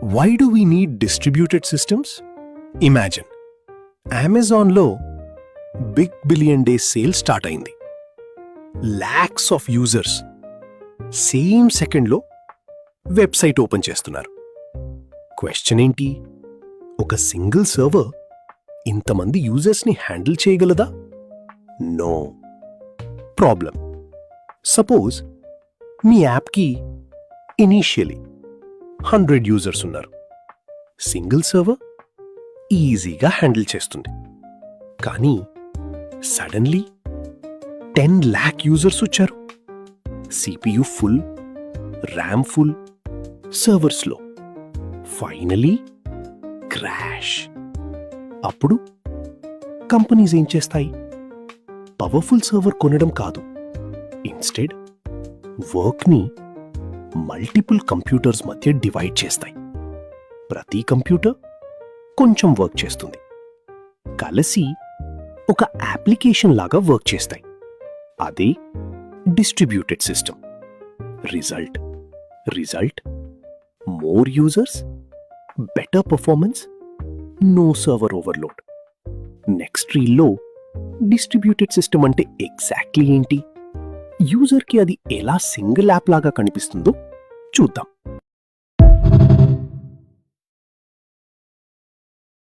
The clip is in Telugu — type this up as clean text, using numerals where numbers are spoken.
Why do we need distributed systems? Imagine, Amazonలో big billion day sale start అయింది. లాక్స్ ఆఫ్ యూజర్స్ సేమ్ సెకండ్లో వెబ్సైట్ ఓపెన్ చేస్తున్నారు. క్వశ్చన్ ఏంటి? ఒక సింగిల్ సర్వర్ ఇంతమంది యూజర్స్ని హ్యాండిల్ చేయగలదా? నో. ప్రాబ్లం. సపోజ్ మీ యాప్కి ఇనీషియలీ 100 యూజర్స్ ఉన్నారు. సింగిల్ సర్వర్ ఈజీగా హ్యాండిల్ చేస్తుంది. కానీ సడన్లీ 10 lakh యూజర్స్ వచ్చారు. CPU full, RAM full, server slow. Finally crash. అప్పుడు కంపెనీస్ ఏం చేస్తాయి? పవర్ఫుల్ సర్వర్ కొనడం కాదు, ఇన్స్టెడ్ వర్క్ని మల్టిపుల్ కంప్యూటర్స్ మధ్య డివైడ్ చేస్తాయి. ప్రతి కంప్యూటర్ కొంచెం వర్క్ చేస్తుంది, కలిసి ఒక అప్లికేషన్ లాగా వర్క్ చేస్తాయి. అదే distributed system. Result more users, better performance, no server overload. Next రీల్లో డిస్ట్రిబ్యూటెడ్ సిస్టమ్ అంటే ఎగ్జాక్ట్లీ ఏంటి, యూజర్కి అది ఎలా సింగిల్ యాప్ లాగా కనిపిస్తుందో చూద్దాం.